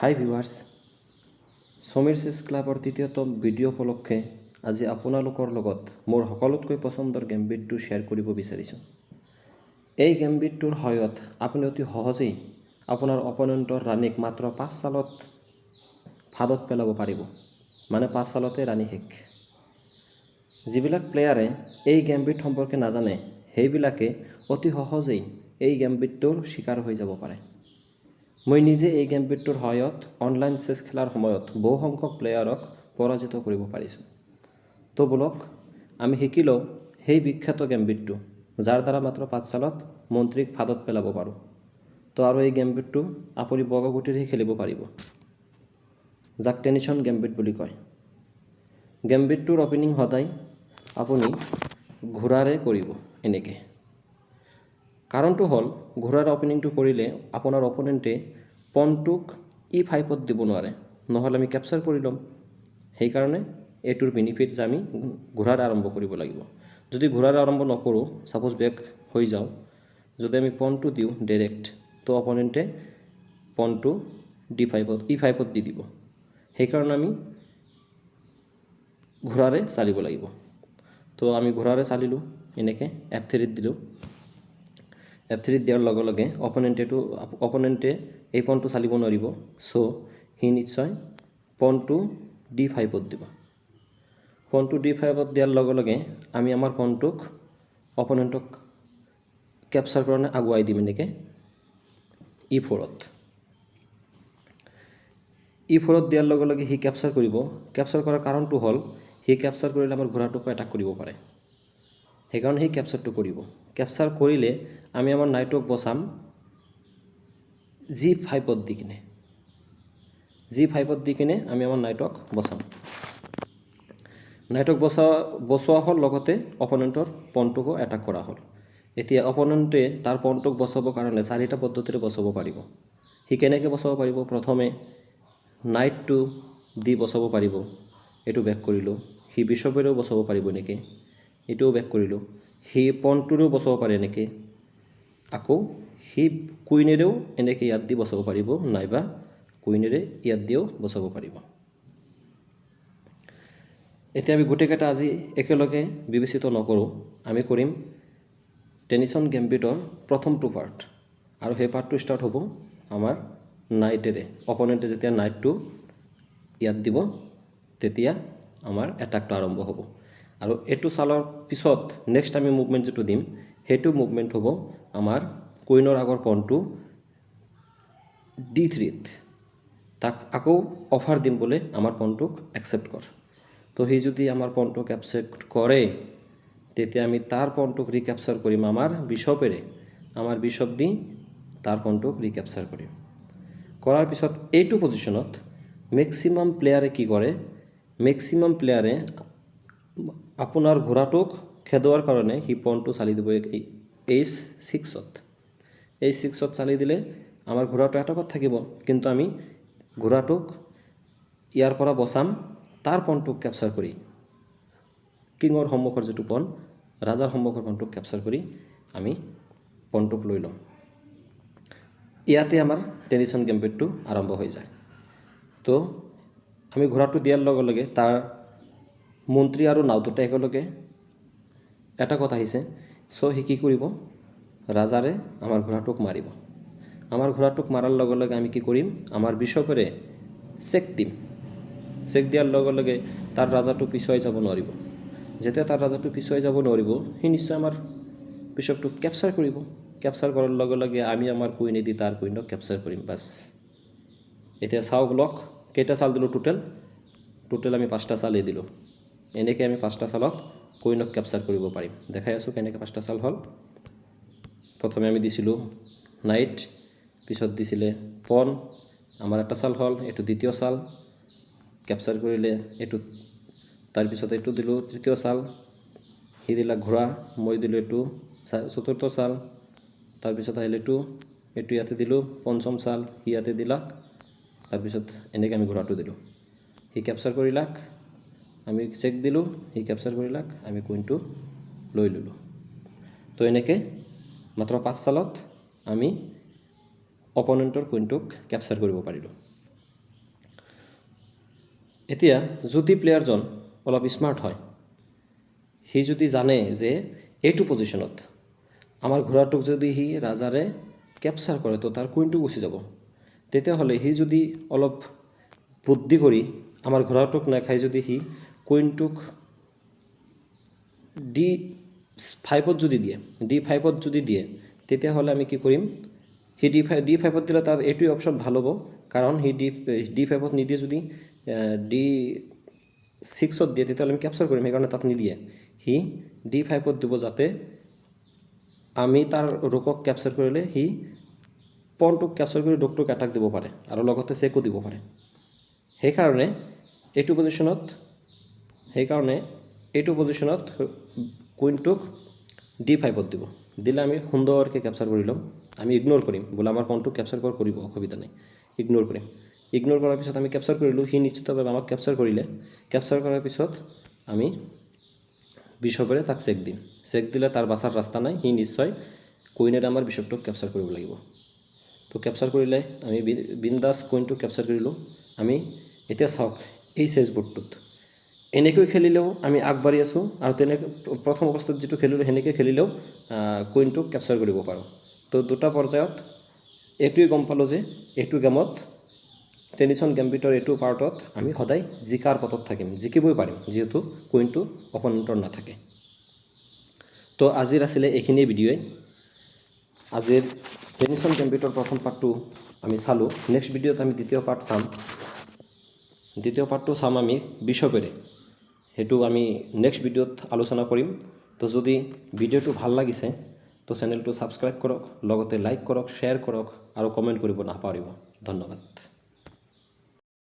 হাই viewers, Samir চেছ ক্লাবৰ তৃতীয়তম video' উপলক্ষে আজি আপোনালোকৰ লগত মোৰ সকলোতকৈ পচন্দৰ গেমবিটটো শ্বেয়াৰ কৰিব বিচাৰিছোঁ। এই গেমবিটটোৰ সহায়ত আপুনি অতি সহজেই আপোনাৰ অপনেণ্টৰ ৰাণীক মাত্ৰ 5 চালত ফাদত পেলাব পাৰিব, মানে 5 চালতে ৰাণী শেষ। যিবিলাক প্লেয়াৰে এই গেমবিট সম্পৰ্কে নাজানে সেইবিলাকে অতি সহজেই এই গেমবিটটোৰ শিকাৰ হৈ যাব পাৰে। মই নিজে এই গেমবিটটোৰ সহায়ত অনলাইন চেছ খেলাৰ সময়ত বহু সংখ্যক প্লেয়াৰক পৰাজিত কৰিব পাৰিছোঁ। তো বলক আমি শিকি লওঁ সেই বিখ্যাত গেমবিটটো, যাৰ দ্বাৰা মাত্ৰ 5 চালত মন্ত্ৰীক ফাদত পেলাব পাৰোঁ। তো আৰু এই গেমবিটটো আপুনি বগগুটিৰেহে খেলিব পাৰিব, যাক টেনিছন গেমবিট বুলি কয়। গেমবিটটোৰ অপেনিং সদায় আপুনি ঘোঁৰাৰে কৰিব এনেকৈ। কাৰণটো হ'ল ঘোঁৰাৰ অপেনিংটো কৰিলে আপোনাৰ অপনেণ্টে পনটোক E5ত দিব নোৱাৰে, নহ'লে আমি কেপচাৰ কৰি ল'ম। সেইকাৰণে এইটোৰ বেনিফিটছ আমি ঘোঁৰাৰ আৰম্ভ কৰিব লাগিব। যদি ঘোঁৰাৰ আৰম্ভ নকৰোঁ, ছাপ'জ বেক হৈ যাওঁ, যদি আমি পনটো দিওঁ ডাইৰেক্ট, তো অপনেণ্টে পনটো E5ত দি দিব। সেইকাৰণে আমি ঘোঁৰাৰে চালিব লাগিব। তো আমি ঘোঁৰাৰে চালিলোঁ, এনেকৈ F3ত দিলোঁ। F3ত দিয়াৰ লগে লগে অপনেণ্টে এই পনটো চালিব নোৱাৰিব, চ' সি নিশ্চয় পনটো D5ত দিব। পনটো D5ত দিয়াৰ লগে লগে আমি আমাৰ পনটোক অপনেণ্টক কেপচাৰ কাৰণে আগুৱাই দিম এনেকৈ E4ত। E4ত দিয়াৰ লগে লগে সি কেপচাৰ কৰিব। কেপচাৰ কৰাৰ কাৰণটো হ'ল সি কেপচাৰ কৰিলে আমাৰ ঘোঁৰাটোকো এটাক কৰিব পাৰে, সেইকাৰণে সি কেপচাৰটো কৰিব। কেপচাৰ কৰিলে আমি আমাৰ নাইটক বচাম G5ত দি কিনে। G5ত দি কিনে আমি আমাৰ নাইটক বচাম। নাইটক বচোৱা হ'ল, লগতে অপনেণ্টৰ পনটোকো এটাক কৰা হ'ল। এতিয়া অপনেণ্টে তাৰ পনটোক বচাবৰ কাৰণে 4টা পদ্ধতিৰে বচাব পাৰিব। সি কেনেকৈ বচাব পাৰিব? প্ৰথমে নাইটটো দি বচাব পাৰিব, এইটো বেক কৰিলোঁ। সি বিশ্বপেৰেও বচাব পাৰিব এনেকৈ, এইটোও বেক কৰিলোঁ। সি পনটোৰেও বচাব পাৰে এনেকৈ, আকৌ সি কুইনেৰেও এনেকৈ ইয়াত দি বচাব পাৰিব, নাইবা কুইনেৰে ইয়াত দিও বচাব পাৰিব। এতিয়া আমি গোটেইকেইটা আজি একেলগে বিবেচিত নকৰোঁ, আমি কৰিম টেনিছন গেমবিটৰ প্ৰথমটো পাৰ্ট, আৰু সেই পাৰ্টটো ষ্টাৰ্ট হ'ব আমাৰ নাইটেৰে। অপনেণ্টে যেতিয়া নাইটটো ইয়াত দিব, তেতিয়া আমাৰ এটাকটো আৰম্ভ হ'ব। আৰু এইটো চালৰ পিছত নেক্সট আমি মুভমেণ্ট যিটো দিম, সেইটো মুভমেণ্ট হ'ব আমাৰ কুইনৰ আগৰ পনটো D3ত। তাক আকৌ অফাৰ দিম বোলে আমাৰ পনটোক একচেপ্ট কৰ। তো সি যদি আমাৰ পনটোক একচেপ্ট কৰে, তেতিয়া আমি তাৰ পনটোক ৰিকেপচাৰ কৰিম আমাৰ বিশ্বপেৰে। আমাৰ বিশ্বপ দি তাৰ পনটোক ৰিকেপচাৰ কৰিম। কৰাৰ পিছত এইটো পজিশ্যনত মেক্সিমাম প্লেয়াৰে কি কৰে? মেক্সিমাম প্লেয়াৰে আপোনাৰ ঘোঁৰাটোক খেদোৱাৰ কাৰণে সি পনটো চালি দিব H6ত। H6ত চালি দিলে আমাৰ ঘোঁৰাটো এটাকত থাকিব, কিন্তু আমি ঘোঁৰাটোক ইয়াৰ পৰা বচাম তাৰ পনটোক কেপচাৰ কৰি। কিঙৰ সন্মুখৰ যিটো পন, ৰাজাৰ সন্মুখৰ পনটোক কেপচাৰ কৰি আমি পনটোক লৈ ল'ম। ইয়াতে আমাৰ টেনিছন গেমবিটটো আৰম্ভ হৈ যায়। তো আমি ঘোঁৰাটো দিয়াৰ লগে লগে তাৰ মন্ত্ৰী আৰু নাও দুটা একেলগে এটাকত আহিছে, চ' সি কি কৰিব? ৰাজাৰে আমাৰ ঘোঁৰাটোক মাৰিব। আমাৰ ঘোঁৰাটোক মাৰাৰ লগে লগে আমি কি কৰিম? আমাৰ বিশ্বপেৰে চেক দিম। চেক দিয়াৰ লগে লগে তাৰ ৰাজাটো পিছুৱাই যাব নোৱাৰিব। যেতিয়া তাৰ ৰাজাটো পিছুৱাই যাব নোৱাৰিব, সি নিশ্চয় আমাৰ বিশ্বপটোক কেপচাৰ কৰিব। কেপচাৰ কৰাৰ লগে লগে আমি আমাৰ কুইনেদি তাৰ কুইনক কেপচাৰ কৰিম, বাছ। এতিয়া চাওক লওক, কেইটা চাল দিলোঁ টোটেল আমি 5টা চালেই দিলোঁ। এনেকৈ আমি 5টা চালত কুইনক কেপচাৰ কৰিব পাৰিম। দেখাই আছোঁ কেনেকৈ 5টা চাল হ'ল। প্ৰথমে আমি দিছিলোঁ নাইট, পিছত দিছিলে পন, আমাৰ এটা চাল হ'ল, এইটো দ্বিতীয় চাল কেপচাৰ কৰিলে। এইটো তাৰপিছত এইটো দিলোঁ তৃতীয় চাল, সি দিলা ঘোঁৰা, মই দিলোঁ এইটো চতুৰ্থ চাল। তাৰপিছত আহিল এইটো ইয়াতে দিলোঁ পঞ্চম চাল, সি ইয়াতে দিলাক। তাৰপিছত এনেকৈ আমি ঘোঁৰাটো দিলোঁ, সি কেপচাৰ কৰিলাক, আমি চেক দিলোঁ, সি কেপচাৰ কৰিলাক, আমি কুইনটো লৈ ল'লোঁ। তো এনেকৈ মাত্ৰ 5 চালত আমি অপনেণ্টৰ কুইনটোক কেপচাৰ কৰিব পাৰিলোঁ। এতিয়া যদি প্লেয়াৰজন অলপ স্মাৰ্ট হয়, সি যদি জানে যে এইটো পজিশ্যনত আমাৰ ঘোঁৰাটোক যদি সি ৰাজাৰে কেপচাৰ কৰে তো তাৰ কুইনটো গুচি যাব, তেতিয়াহ'লে সি যদি অলপ বুদ্ধি কৰি আমাৰ ঘোঁৰাটোক নাখাই যদি সি কুইনটোক D5 যদি দিয়ে, D5 যদি দিয়ে, তেতিয়াহ'লে আমি কি কৰিম, সি D5 দিলে তাৰ এইটোৱে অপশ্যন ভাল হ'ব, কাৰণ সি D5 নিদিয়ে যদি D6 দিয়ে, তেতিয়াহ'লে আমি কেপচাৰ কৰিম, সেইকাৰণে তাত নিদিয়ে। সি D5 দিব যাতে আমি তাৰ ৰোকক কেপচাৰ কৰিলে সি পনটোক কেপচাৰ কৰি ৰোকটোক এটাক দিব পাৰে আৰু লগতে চেকো দিব পাৰে। সেইকাৰণে এইটো পজিশ্যনত কুইনটোক D5 দিব, দিলে আমি সুন্দৰকৈ কেপচাৰ কৰি ল'ম। আমি ইগন'ৰ কৰিম, বোলে আমাৰ পনটোক কেপচাৰ কৰিব, অসুবিধা নাই, ইগন'ৰ কৰিম। ইগন'ৰ কৰাৰ পিছত আমি কেপচাৰ কৰিলোঁ, সি নিশ্চিতভাৱে আমাক কেপচাৰ কৰিলে। কেপচাৰ কৰাৰ পিছত আমি বিশ্বপেৰে তাক চেক দিম। চেক দিলে তাৰ বাচাৰ ৰাস্তা নাই, সি নিশ্চয় কুইনেৰে আমাৰ বিশ্বপটোক কেপচাৰ কৰিব লাগিব। তো কেপচাৰ কৰিলে আমি বিন্দাছ কুইনটোক কেপচাৰ কৰিলোঁ। আমি এতিয়া চাওক, এই চেজ বৰ্ডটোত এনেকৈ খেলিলেও আমি আগবাঢ়ি আছোঁ, আৰু প্ৰথম অৱস্থাত যিটো খেলিলোঁ সেনেকৈ খেলিলেও কুইনটোক কেপচাৰ কৰিব পাৰোঁ। তো দুটা পৰ্যায়ত এইটোৱে গম পালোঁ যে এইটো গেমত টেনিছন গেম্বিটৰ এইটো পাৰ্টত আমি সদায় জিকাৰ পথত থাকিম, জিকিবই পাৰিম, যিহেতু কুইনটো অপনেণ্টৰ নাথাকে। তো আজিৰ আছিলে এইখিনিয়ে ভিডিঅ'ই। আজিৰ টেনিছন গেম্বিটৰ প্ৰথম পাৰ্টটো আমি চালোঁ। নেক্সট ভিডিঅ'ত আমি দ্বিতীয় পাৰ্টটো চাম আমি বিশ্বপেৰে। সেইটো আমি নেক্সট ভিডিঅ'ত আলোচনা কৰিম। তো যদি ভিডিঅ'টো ভাল লাগিছে তো চেনেলটো ছাবস্ক্ৰাইব কৰক, লগতে লাইক কৰক, শ্বেয়াৰ কৰক আৰু কমেণ্ট কৰিব নাপাহৰিব। ধন্যবাদ।